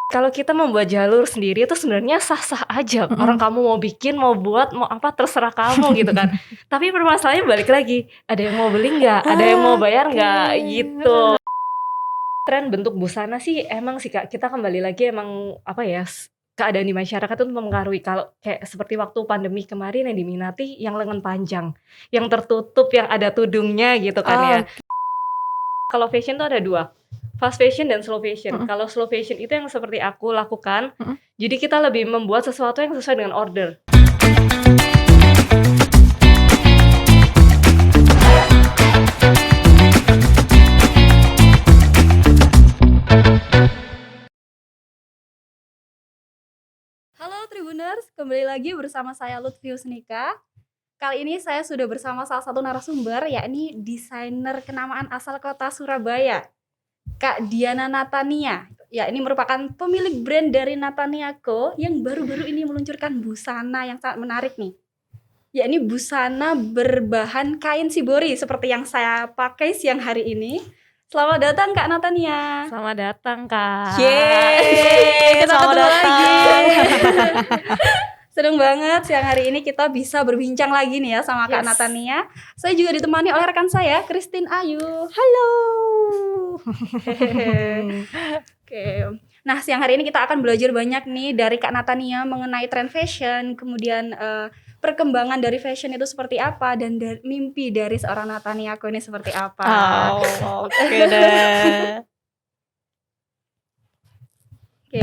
Kalau kita membuat jalur sendiri itu sebenarnya sah-sah aja. Orang kamu mau bikin, mau buat, mau apa terserah kamu gitu kan. Tapi permasalahannya balik lagi, ada yang mau beli nggak? Ada yang mau bayar nggak? Gitu. Tren bentuk busana sih emang sih Kak, kita kembali lagi emang apa ya, keadaan di masyarakat itu mempengaruhi. Kalau kayak seperti waktu pandemi kemarin yang diminati yang lengan panjang, yang tertutup, yang ada tudungnya gitu kan ya. Kalau fashion tuh ada dua, fast fashion dan slow fashion. Kalau slow fashion itu yang seperti aku lakukan, jadi kita lebih membuat sesuatu yang sesuai dengan order. Halo Tribuners, kembali lagi bersama saya Lutfius Nika. Kali ini saya sudah bersama salah satu narasumber, yakni desainer kenamaan asal kota Surabaya, Kak Diana Natania. Ya, ini merupakan pemilik brand dari Natania Co yang baru-baru ini meluncurkan busana yang sangat menarik nih. Yakni busana berbahan kain shibori seperti yang saya pakai siang hari ini. Selamat datang Kak Natania. Selamat datang Kak. Yeay, kita Selamat ketemu datang. lagi. Seneng banget siang hari ini kita bisa berbincang lagi nih ya sama Kak Yes. Natania. Saya juga ditemani oleh rekan saya, Christine Ayu. Halo. Oke. Nah, siang hari ini kita akan belajar banyak nih dari Kak Natania mengenai tren fashion, kemudian perkembangan dari fashion itu seperti apa, dan mimpi dari seorang Natania ini seperti apa. Oke deh. Oke.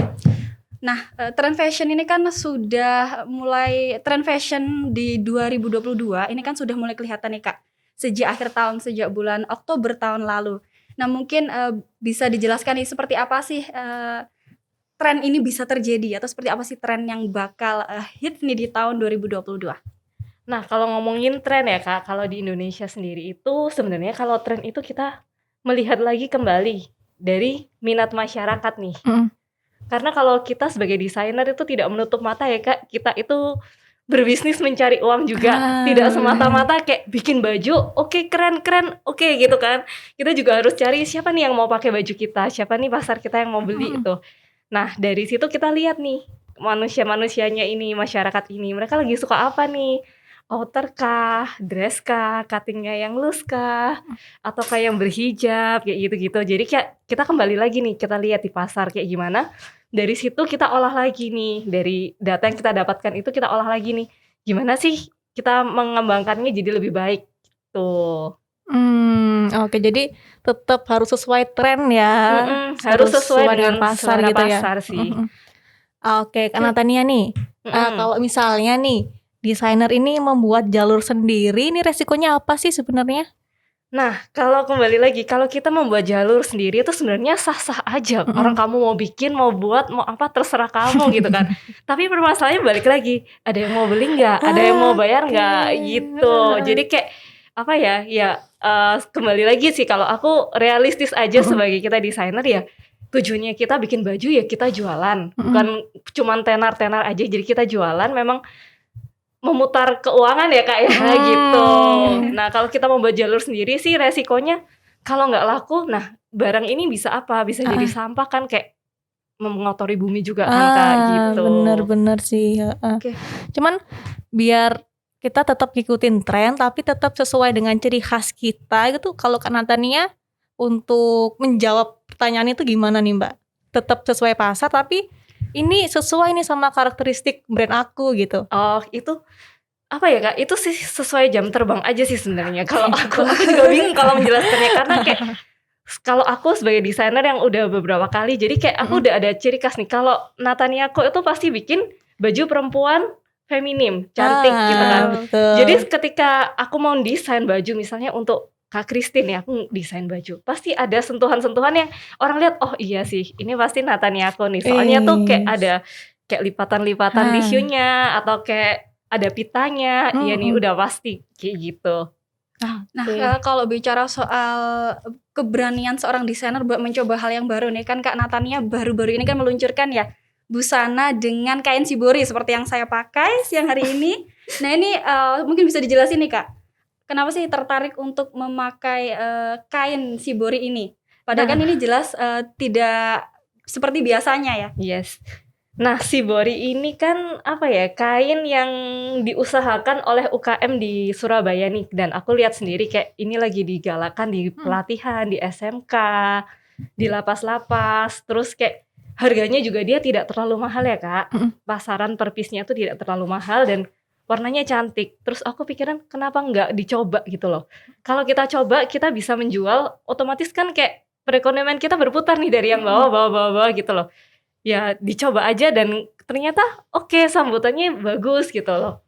Nah, tren fashion ini kan sudah mulai, tren fashion di 2022 ini kan sudah mulai kelihatan nih Kak, sejak akhir tahun, sejak bulan Oktober tahun lalu. Nah, mungkin bisa dijelaskan nih seperti apa sih tren ini bisa terjadi, atau seperti apa sih tren yang bakal hit nih di tahun 2022? Nah, kalau ngomongin tren ya Kak, kalau di Indonesia sendiri itu sebenarnya kalau tren itu kita melihat lagi kembali dari minat masyarakat nih. Karena kalau kita sebagai desainer itu tidak menutup mata ya Kak, kita itu berbisnis mencari uang juga. Tidak semata-mata kayak bikin baju, oke, keren, oke gitu kan. Kita juga harus cari siapa nih yang mau pakai baju kita, siapa nih pasar kita yang mau beli itu. Nah, dari situ kita lihat nih manusia-manusianya ini, masyarakat ini, mereka lagi suka apa nih? Outer kah, dress kah, cutting-nya yang loose kah, atau kayak yang berhijab, kayak gitu-gitu. Jadi kayak kita kembali lagi nih, kita lihat di pasar kayak gimana. Dari situ kita olah lagi nih, dari data yang kita dapatkan itu kita olah lagi nih. Gimana sih kita mengembangkannya jadi lebih baik gitu. Oke, jadi tetap harus sesuai tren ya. Harus sesuai dengan pasar selera gitu ya. pasar sih. Oke, Kak Natania nih, kalau misalnya nih desainer ini membuat jalur sendiri, ini resikonya apa sih sebenarnya? Nah, kalau kembali lagi, kalau kita membuat jalur sendiri itu sebenarnya sah-sah aja. Orang kamu mau bikin, mau buat, mau apa terserah kamu gitu kan. Tapi permasalahannya balik lagi, ada yang mau beli nggak? Ada yang mau bayar nggak? Gitu. Jadi kayak apa ya? Ya kembali lagi sih kalau aku realistis aja sebagai kita desainer ya. Tujuannya kita bikin baju ya kita jualan, bukan cuman tenar-tenar aja. Jadi kita jualan memang memutar keuangan ya Kak ya gitu. Nah, kalau kita membuat jalur sendiri sih resikonya kalau nggak laku, nah barang ini bisa apa? Bisa jadi sampah kan, kayak mengotori bumi juga kan Kak gitu. Bener sih. Oke. Cuman biar kita tetap ngikutin tren tapi tetap sesuai dengan ciri khas kita gitu. Kalau Kak Natania untuk menjawab pertanyaan itu gimana nih Mbak? Tetap sesuai pasar tapi ini sesuai nih sama karakteristik brand aku gitu. Oh, itu apa ya Kak? Itu sih sesuai jam terbang aja sih sebenarnya. Kalau aku juga bingung kalau menjelaskannya karena kayak kalau aku sebagai desainer yang udah beberapa kali, jadi kayak aku udah ada ciri khas nih. Kalau Natania Co itu pasti bikin baju perempuan feminim, cantik gitu kan. Betul. Jadi ketika aku mau desain baju misalnya untuk Kak Christine ya, aku desain baju, pasti ada sentuhan-sentuhan yang orang lihat, oh iya sih, ini pasti Natania Co nih. Soalnya tuh kayak ada kayak lipatan-lipatan tisunya atau kayak ada pitanya, ya nih udah pasti kayak gitu. Nah, kalau bicara soal keberanian seorang desainer buat mencoba hal yang baru nih, kan Kak Natania baru-baru ini kan meluncurkan ya busana dengan kain shibori seperti yang saya pakai siang hari ini. Nah, ini mungkin bisa dijelasin nih Kak, kenapa sih tertarik untuk memakai kain shibori ini? Padahal kan ini jelas tidak seperti biasanya ya. Yes. Nah, shibori ini kan apa ya, kain yang diusahakan oleh UKM di Surabaya nih, dan aku lihat sendiri kayak ini lagi digalakan di pelatihan, di SMK, di lapas-lapas, terus kayak harganya juga dia tidak terlalu mahal ya Kak. Pasaran per piece-nya tuh tidak terlalu mahal dan warnanya cantik. Terus aku pikiran kenapa nggak dicoba gitu loh. Kalau kita coba kita bisa menjual, otomatis kan kayak perekonomian kita berputar nih dari yang bawah gitu loh. Ya dicoba aja dan ternyata oke, sambutannya bagus gitu loh.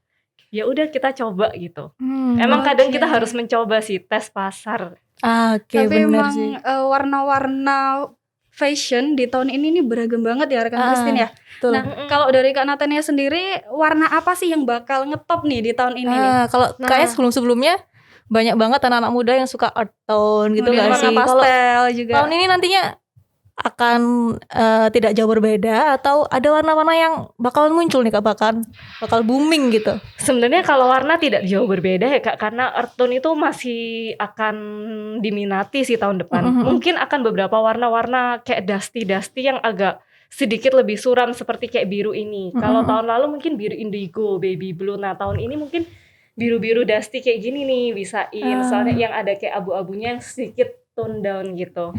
Ya udah kita coba gitu. Emang kadang kita harus mencoba sih, tes pasar. Oke, Tapi bener emang sih. warna-warna fashion di tahun ini nih beragam banget ya rekan Christine ya. Betul. Nah, kalau dari Kak Natania sendiri, warna apa sih yang bakal ngetop nih di tahun ini nih? Kalau kayaknya sebelum-sebelumnya banyak banget anak-anak muda yang suka earth tone gitu Kemudian nggak warna sih? Kalau pastel juga. tahun ini nantinya akan tidak jauh berbeda atau ada warna-warna yang bakal muncul nih Kak, bakal booming gitu? Sebenarnya kalau warna tidak jauh berbeda ya Kak, karena earth tone itu masih akan diminati sih tahun depan. Mungkin akan beberapa warna-warna kayak dusty yang agak sedikit lebih suram seperti kayak biru ini. Kalau tahun lalu mungkin biru indigo, baby blue. Nah tahun ini mungkin biru-biru dusty kayak gini nih bisain. Soalnya yang ada kayak abu-abunya yang sedikit tone down gitu.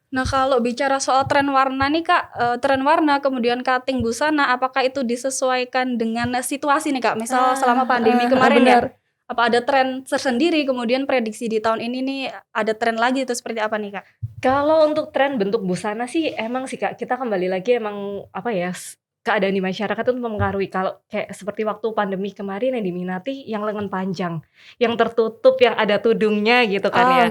Nah, kalau bicara soal tren warna nih Kak, tren warna kemudian cutting busana, apakah itu disesuaikan dengan situasi nih Kak? Misal selama pandemi kemarin ya, apa ada tren tersendiri, kemudian prediksi di tahun ini nih ada tren lagi itu seperti apa nih Kak? Kalau untuk tren bentuk busana sih emang sih Kak, kita kembali lagi emang apa ya, keadaan di masyarakat itu mempengaruhi. Kalau kayak seperti waktu pandemi kemarin yang diminati yang lengan panjang, yang tertutup, yang ada tudungnya gitu kan ya.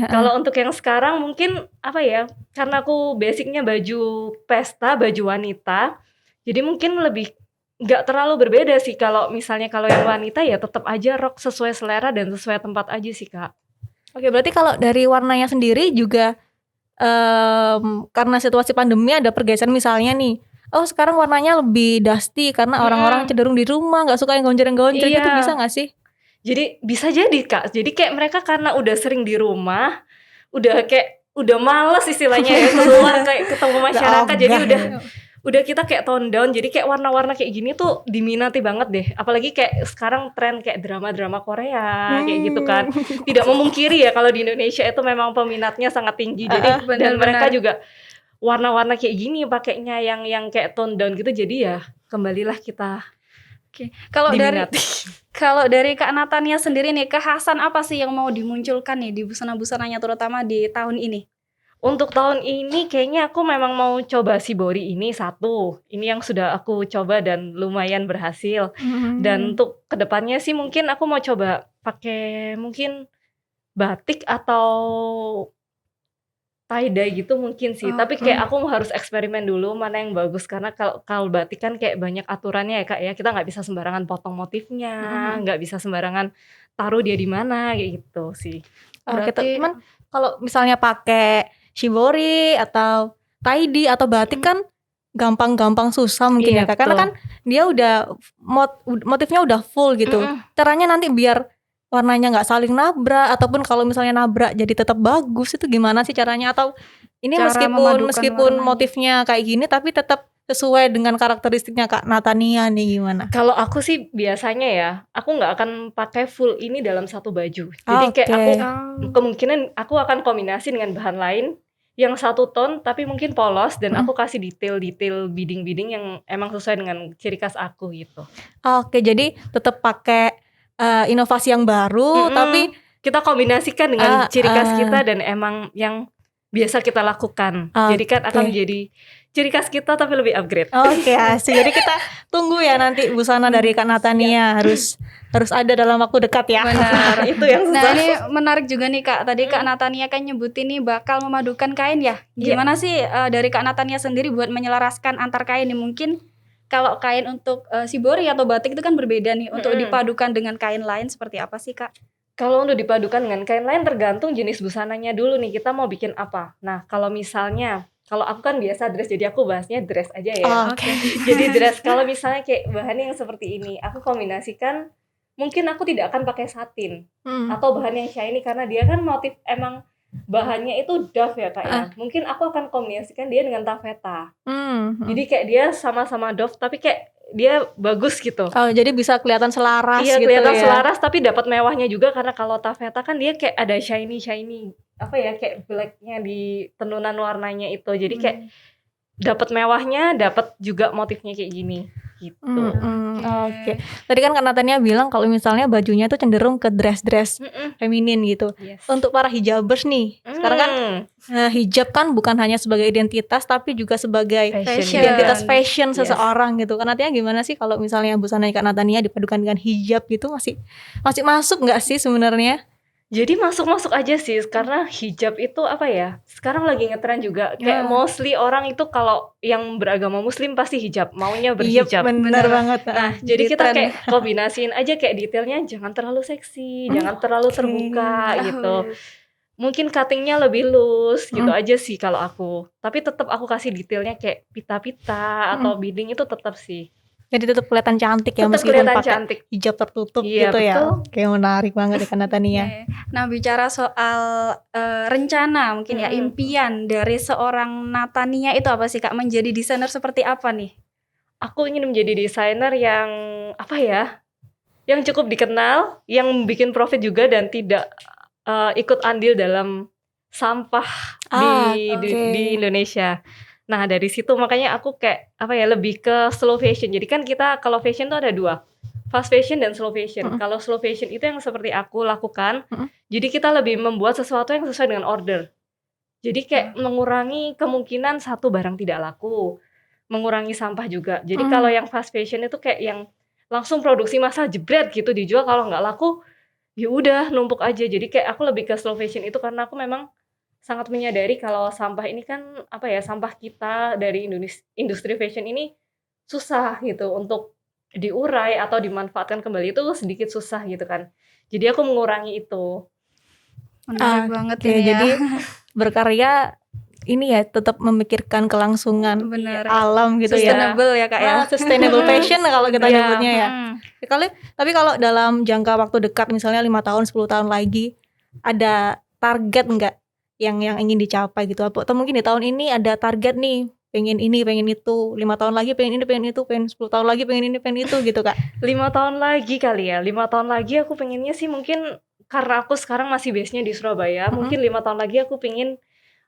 Kalau untuk yang sekarang mungkin apa ya, karena aku basicnya baju pesta, baju wanita, jadi mungkin lebih nggak terlalu berbeda sih. Kalau misalnya kalau yang wanita ya tetap aja rok sesuai selera dan sesuai tempat aja sih Kak. Oke, berarti kalau dari warnanya sendiri juga karena situasi pandemi ada pergeseran misalnya nih, sekarang warnanya lebih dusty karena orang-orang cenderung di rumah nggak suka yang gonjreng-gonjreng gitu, bisa nggak sih? Jadi bisa jadi Kak, jadi kayak mereka karena udah sering di rumah, udah malas istilahnya ya keluar kayak ketemu masyarakat, jadi udah kita kayak tone down, jadi kayak warna-warna kayak gini tuh diminati banget deh. Apalagi kayak sekarang tren kayak drama-drama Korea kayak gitu kan. Tidak memungkiri ya kalau di Indonesia itu memang peminatnya sangat tinggi. Jadi dan mereka juga warna-warna kayak gini pakainya yang kayak tone down gitu, jadi ya kembalilah kita. Oke. Kalau dari Kak Natania sendiri nih, kekhasan apa sih yang mau dimunculkan nih di busana-busananya terutama di tahun ini? Untuk tahun ini kayaknya aku memang mau coba shibori ini satu. Ini yang sudah aku coba dan lumayan berhasil. Dan untuk kedepannya sih mungkin aku mau coba pakai mungkin batik atau tie-dye gitu mungkin sih. Tapi kayak aku harus eksperimen dulu mana yang bagus. Karena kalau batik kan kayak banyak aturannya ya Kak ya. Kita nggak bisa sembarangan potong motifnya, nggak bisa sembarangan taruh dia di mana kayak gitu sih. Berarti teman kalau misalnya pakai shibori atau tie-dye atau batik kan gampang susah mungkin ya Kak. Karena kan dia udah motifnya udah full gitu. Caranya nanti biar warnanya nggak saling nabrak, ataupun kalau misalnya nabrak jadi tetap bagus, itu gimana sih caranya? Atau ini meskipun motifnya kayak gini tapi tetap sesuai dengan karakteristiknya Kak Natania nih, gimana? Kalau aku sih biasanya ya, aku nggak akan pakai full ini dalam satu baju. Jadi kayak aku kemungkinan aku akan kombinasi dengan bahan lain yang satu ton tapi mungkin polos, dan aku kasih detail biding-biding yang emang sesuai dengan ciri khas aku gitu. Oke, jadi tetap pakai inovasi yang baru, tapi kita kombinasikan dengan ciri khas kita dan emang yang biasa kita lakukan. Jadi kan akan menjadi ciri khas kita tapi lebih upgrade. Oke, asik. Jadi kita tunggu ya nanti busana dari Kak Natania harus ada dalam waktu dekat ya. Benar. Itu yang susah. Nah, ini menarik juga nih Kak. Tadi Kak Natania kan nyebutin nih bakal memadukan kain ya. Gimana sih dari Kak Natania sendiri buat menyelaraskan antar kain nih? Mungkin kalau kain untuk shibori atau batik itu kan berbeda nih. Untuk dipadukan dengan kain lain seperti apa sih Kak? Kalau untuk dipadukan dengan kain lain tergantung jenis busananya dulu nih, kita mau bikin apa. Nah kalau misalnya, kalau aku kan biasa dress, jadi aku bahasnya dress aja ya. Jadi dress, kalau misalnya kayak bahan yang seperti ini, aku kombinasikan, mungkin aku tidak akan pakai satin atau bahan yang shiny karena dia kan motif emang bahannya itu Dove ya Kak ya. Mungkin aku akan kombinasikan dia dengan taffeta. Jadi kayak dia sama-sama Dove tapi kayak dia bagus gitu. Oh, jadi bisa kelihatan selaras Iya, gitu kelihatan ya. selaras tapi dapat mewahnya juga karena kalau taffeta kan dia kayak ada shiny apa ya, kayak blacknya di tenunan warnanya itu. Jadi kayak dapat mewahnya, dapat juga motifnya kayak gini gitu. Oke. Tadi kan Kak Natania bilang kalau misalnya bajunya itu cenderung ke dress-dress feminin gitu. Yes. Untuk para hijabers nih, sekarang kan hijab kan bukan hanya sebagai identitas tapi juga sebagai Fashion. identitas fashion Yes. seseorang gitu. Kak Natania gimana sih kalau misalnya busana Kak Natania dipadukan dengan hijab gitu, masih masuk nggak sih sebenarnya? Jadi masuk aja sih karena hijab itu apa ya, sekarang lagi ngetren juga kayak mostly orang itu kalau yang beragama muslim pasti hijab, maunya berhijab. Iya, bener banget. Nah jadi kita kayak kombinasiin aja kayak detailnya jangan terlalu seksi, jangan terlalu terbuka gitu. Mungkin cuttingnya lebih loose gitu aja sih kalau aku. Tapi tetap aku kasih detailnya kayak pita-pita atau beading itu tetap sih. Jadi tetap kelihatan cantik ya Tetap meskipun kelihatan pakai cantik. hijab tertutup Iya, gitu betul. ya. Kayak menarik banget ya Kak Natania. Nah, bicara soal rencana mungkin ya, impian dari seorang Natania itu apa sih Kak? Menjadi desainer seperti apa nih? Aku ingin menjadi desainer yang apa ya? Yang cukup dikenal, yang bikin profit juga dan tidak ikut andil dalam sampah di Indonesia. Nah dari situ makanya aku kayak apa ya, lebih ke slow fashion. Jadi kan kita kalau fashion tuh ada dua, fast fashion dan slow fashion. Kalau slow fashion itu yang seperti aku lakukan. Jadi kita lebih membuat sesuatu yang sesuai dengan order. Jadi kayak mengurangi kemungkinan satu barang tidak laku, mengurangi sampah juga. Jadi kalau yang fast fashion itu kayak yang langsung produksi massal jebret gitu dijual, kalau nggak laku ya udah numpuk aja. Jadi kayak aku lebih ke slow fashion itu karena aku memang sangat menyadari kalau sampah ini kan apa ya, sampah kita dari industri fashion ini susah gitu untuk diurai atau dimanfaatkan kembali, itu sedikit susah gitu kan. Jadi aku mengurangi itu. Menarik banget ini ya. Jadi berkarya ini ya tetap memikirkan kelangsungan alam gitu Sustainable ya Kak ya. Sustainable fashion kalau kita nyebutnya ya. Tapi kalau dalam jangka waktu dekat misalnya 5 tahun 10 tahun lagi, ada target enggak yang ingin dicapai gitu? Atau mungkin di tahun ini ada target nih, pengen ini, pengen itu, 5 tahun lagi pengen ini, pengen itu, pengen 10 tahun lagi pengen ini, pengen itu gitu Kak. 5 tahun lagi kali ya. 5 tahun lagi aku pengennya sih mungkin karena aku sekarang masih base-nya di Surabaya, mungkin 5 tahun lagi aku pengen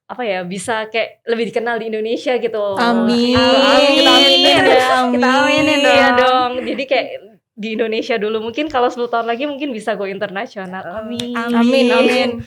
apa ya, bisa kayak lebih dikenal di Indonesia gitu. Amin. Kita aminin dong. Iya dong. Jadi kayak di Indonesia dulu, mungkin kalau 10 tahun lagi mungkin bisa go internasional. Amin.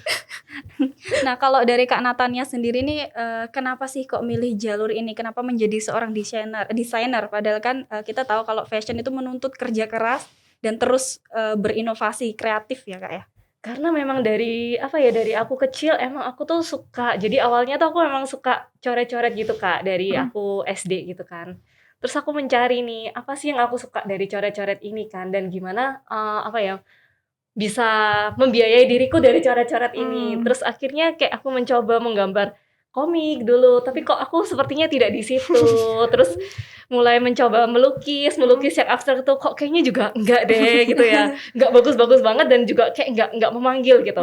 Nah kalau dari Kak Natania sendiri nih, kenapa sih kok milih jalur ini? Kenapa menjadi seorang desainer? Padahal kan kita tahu kalau fashion itu menuntut kerja keras dan terus berinovasi kreatif ya Kak ya. Karena memang dari apa ya, dari aku kecil emang aku tuh suka. Jadi awalnya tuh aku memang suka coret-coret gitu Kak, dari aku SD gitu kan. Terus aku mencari nih, apa sih yang aku suka dari coret-coret ini kan, dan gimana apa ya, bisa membiayai diriku dari coret-coret ini. Terus akhirnya kayak aku mencoba menggambar komik dulu, tapi kok aku sepertinya tidak di situ. Terus mulai mencoba melukis yang abstrak itu kok kayaknya juga enggak deh gitu ya, enggak bagus-bagus banget dan juga kayak enggak memanggil gitu.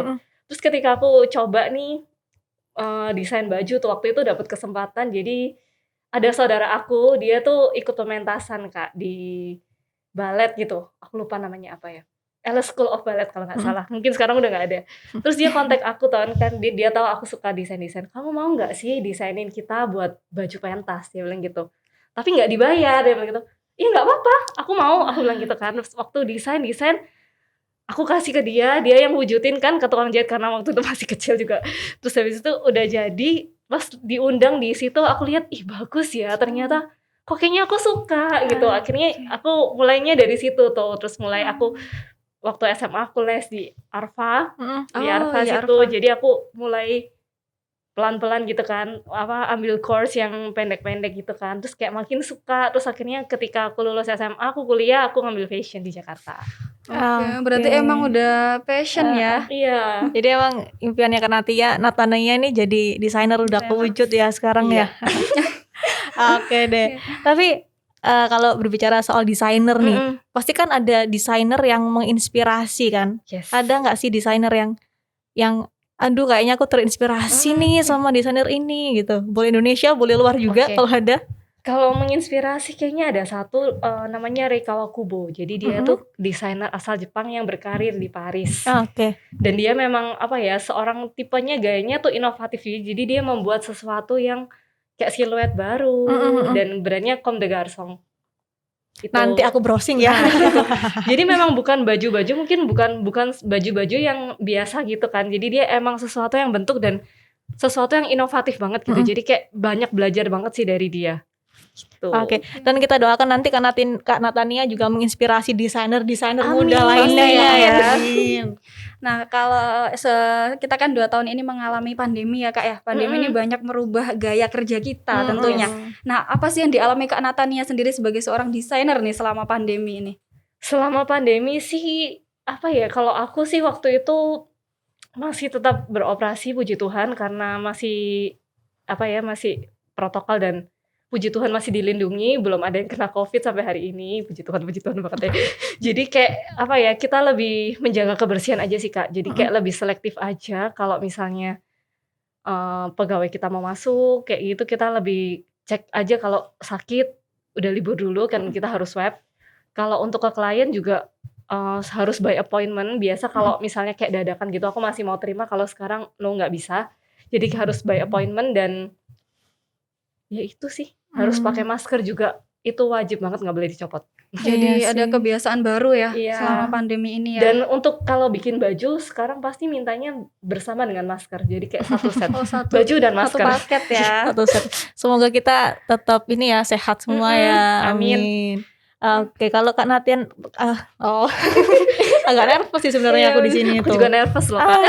Terus ketika aku coba nih desain baju tuh, waktu itu dapat kesempatan, jadi ada saudara aku, dia tuh ikut pementasan Kak di ballet gitu, aku lupa namanya apa ya, LS School of Ballet kalau nggak salah, mungkin sekarang udah nggak ada. Terus dia kontak aku kan dia tahu aku suka desain, kamu mau nggak sih desainin kita buat baju pentas, dia bilang gitu. Tapi nggak dibayar, dia bilang gitu. Iya nggak apa-apa, aku mau, aku bilang gitu kan. Terus waktu desain aku kasih ke dia yang wujudin kan ke tukang jahit karena waktu itu masih kecil juga. Terus habis itu udah jadi, pas diundang di situ aku lihat, ih bagus ya ternyata, kok kayaknya aku suka gitu. Akhirnya aku mulainya dari situ tuh. Terus mulai aku waktu SMA aku les di Arfa, di Arfa situ. Jadi aku mulai pelan-pelan gitu kan, ambil course yang pendek-pendek gitu kan. Terus kayak makin suka. Terus akhirnya ketika aku lulus SMA, aku kuliah, aku ngambil fashion di Jakarta. Berarti emang udah passion ya. Iya. Jadi emang impiannya Kak Natania ini jadi desainer udah kewujud ya sekarang ya. Oke deh. Tapi kalau berbicara soal desainer nih, pasti kan ada desainer yang menginspirasi kan. Yes. Ada nggak sih desainer yang aduh kayaknya aku terinspirasi nih sama desainer ini gitu. Boleh Indonesia, boleh luar juga Oke. kalau ada. Kalau menginspirasi kayaknya ada satu, namanya Rei Kawakubo. Jadi dia tuh desainer asal Jepang yang berkarir di Paris. Oke. Dan dia memang apa ya, seorang tipenya gayanya tuh inovatif. Jadi dia membuat sesuatu yang kayak siluet baru dan brandnya Comme des Garçons. Itu. Nanti aku browsing ya. Nah, gitu. Jadi memang bukan baju-baju, mungkin bukan baju-baju yang biasa gitu kan. Jadi dia emang sesuatu yang bentuk dan sesuatu yang inovatif banget gitu. Jadi kayak banyak belajar banget sih dari dia. Gitu. Oke, dan kita doakan nanti Kak Natania juga menginspirasi desainer-desainer Amin, muda lainnya pastinya ya. ya. Amin. Nah, kalau kita kan 2 tahun ini mengalami pandemi ya Kak ya. Pandemi ini banyak merubah gaya kerja kita tentunya. Nah, apa sih yang dialami Kak Natania sendiri sebagai seorang desainer nih selama pandemi ini? Selama pandemi sih apa ya, kalau aku sih waktu itu masih tetap beroperasi, puji Tuhan, karena masih apa ya, masih protokol dan puji Tuhan masih dilindungi, belum ada yang kena COVID sampai hari ini, puji Tuhan banget ya. Jadi kayak apa ya, kita lebih menjaga kebersihan aja sih Kak. Jadi kayak lebih selektif aja kalau misalnya pegawai kita mau masuk kayak gitu, kita lebih cek aja kalau sakit udah libur dulu kan kita harus swab. Kalau untuk ke klien juga harus by appointment. Biasa kalau misalnya kayak dadakan gitu aku masih mau terima, kalau sekarang nggak bisa. Jadi harus by appointment dan ya itu sih, harus pakai masker juga, itu wajib banget, nggak boleh dicopot. Jadi Iya ada sih. kebiasaan baru ya Iya. selama pandemi ini ya. Dan untuk kalau bikin baju sekarang pasti mintanya bersama dengan masker. Jadi kayak satu set baju dan Satu masker. paket ya. Satu set. Semoga kita tetap ini ya sehat semua ya. Amin. Oke, kalau Kak Natian agak nervous sih sebenarnya aku di sini Aku tuh. juga nervous loh Kak.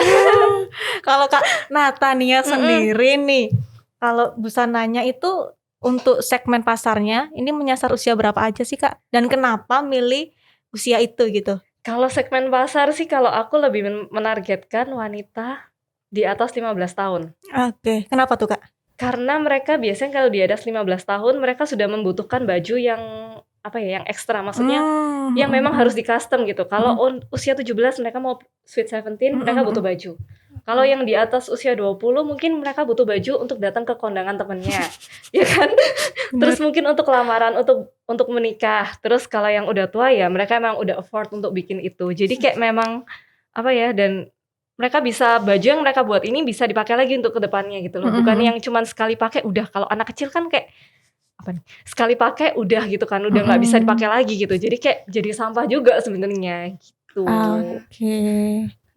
Kalau Kak Natania sendiri nih, kalau busananya itu untuk segmen pasarnya ini menyasar usia berapa aja sih Kak? Dan kenapa milih usia itu gitu? Kalau segmen pasar sih kalau aku lebih menargetkan wanita di atas 15 tahun. Oke, kenapa tuh Kak? Karena mereka biasanya kalau di atas 15 tahun mereka sudah membutuhkan baju yang apa ya, yang ekstra, maksudnya yang memang harus di custom gitu. Kalau usia 17 mereka mau sweet 17 mereka butuh baju. Kalau yang di atas usia 20 mungkin mereka butuh baju untuk datang ke kondangan temennya. Ya kan? Terus mungkin untuk lamaran, untuk menikah. Terus kalau yang udah tua ya mereka memang udah afford untuk bikin itu. Jadi kayak memang apa ya, dan mereka bisa, baju yang mereka buat ini bisa dipakai lagi untuk kedepannya gitu loh. Bukan yang cuman sekali pakai udah. Kalau anak kecil kan kayak apa nih, sekali pakai udah gitu kan, udah nggak bisa dipakai lagi gitu. Jadi kayak jadi sampah juga sebenarnya gitu. Oke.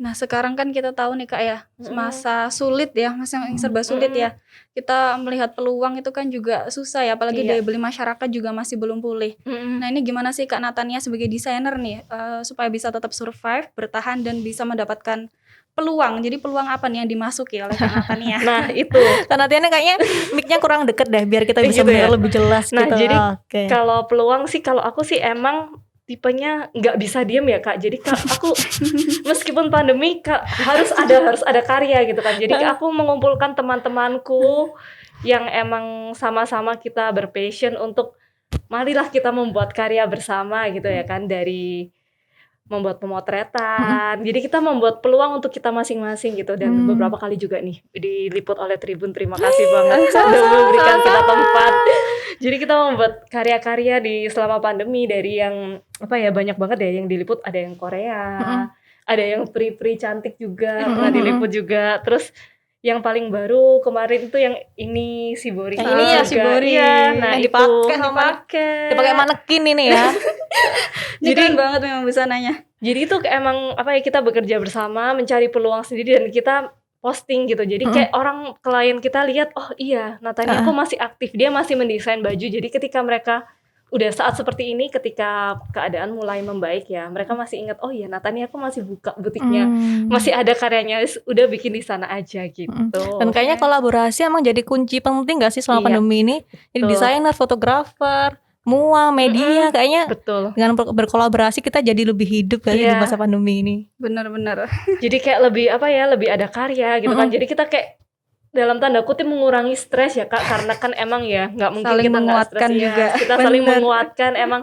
Nah, sekarang kan kita tahu nih Kak ya, masa sulit ya, masa yang serba sulit ya. Kita melihat peluang itu kan juga susah ya, apalagi daya beli masyarakat juga masih belum pulih. Nah, ini gimana sih Kak Natania sebagai desainer nih supaya bisa tetap survive, bertahan dan bisa mendapatkan peluang. Jadi peluang apa nih yang dimasuki oleh Kak Natania? Nah itu Kak Natania kayaknya mic-nya kurang deket deh biar kita bisa Gitu ya? mendengar lebih jelas Nah, gitu. jadi Oke. kalau peluang sih, kalau aku sih emang tipenya nggak bisa diem ya Kak. Jadi aku meskipun pandemi Kak, harus ada karya gitu kan. Jadi aku mengumpulkan teman-temanku yang emang sama-sama kita berpassion untuk marilah kita membuat karya bersama gitu ya kan. Dari membuat pemotretan, jadi kita membuat peluang untuk kita masing-masing gitu. Dan beberapa kali juga nih diliput oleh Tribun, terima kasih banget sudah memberikan kita tempat. Jadi kita membuat karya-karya di selama pandemi, dari yang apa ya, banyak banget ya yang diliput. Ada yang Korea, ada yang pri-pri cantik juga pernah diliput juga. Terus yang paling baru kemarin itu yang ini Shibori. Yang ini ya, juga. Shibori. Iya, nah Yang itu dipakai manekin ini ya. Ini keren banget memang busananya. Jadi itu emang apa ya, kita bekerja bersama, mencari peluang sendiri, dan kita posting gitu. Jadi kayak orang, klien kita lihat, oh iya Natania kok masih aktif, dia masih mendesain baju. Jadi ketika mereka udah saat seperti ini, ketika keadaan mulai membaik ya, mereka masih ingat, oh iya Natania aku masih buka butiknya, masih ada karyanya, udah bikin di sana aja gitu. Dan kayaknya kolaborasi emang jadi kunci penting gak sih selama pandemi ini? Jadi desainer, fotografer, semua media kayaknya Betul. dengan berkolaborasi kita jadi lebih hidup kali di masa pandemi ini. Benar-benar. Jadi kayak lebih apa ya, lebih ada karya gitu kan. Jadi kita kayak dalam tanda kutip mengurangi stres ya Kak, karena kan emang ya nggak mungkin Saling kita nggak stres menguatkan ya. juga. Kita saling menguatkan, emang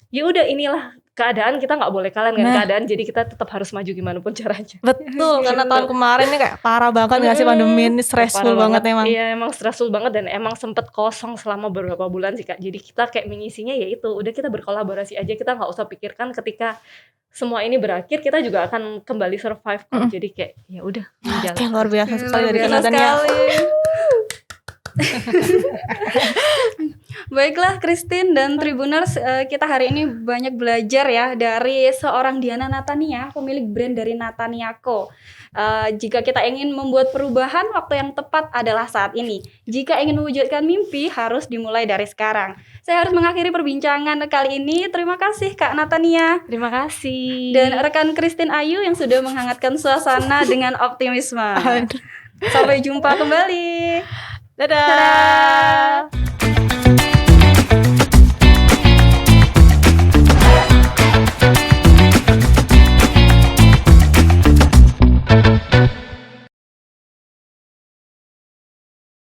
ya udah inilah keadaan kita nggak boleh kalah dengan Nah. keadaan, jadi kita tetap harus maju gimana pun caranya. Betul, karena tahun kemarin ini kayak parah banget nggak sih pandemi ini, stressful Parah banget emang. Iya, emang stressful banget dan emang sempet kosong selama beberapa bulan sih Kak. Jadi kita kayak mengisinya ya itu, udah kita berkolaborasi aja, kita nggak usah pikirkan ketika semua ini berakhir kita juga akan kembali survive kok. Jadi kayak ya udah Oke, jalan. luar biasa sekali dari Biasa Natania. sekali. Baiklah Christine dan Tribuners, kita hari ini banyak belajar ya dari seorang Diana Natania, pemilik brand dari Natania Co. Jika kita ingin membuat perubahan, waktu yang tepat adalah saat ini. Jika ingin mewujudkan mimpi, harus dimulai dari sekarang. Saya harus mengakhiri perbincangan kali ini. Terima kasih Kak Natania Terima kasih. dan rekan Christine Ayu yang sudah menghangatkan suasana dengan optimisme. Sampai jumpa kembali. Dadah.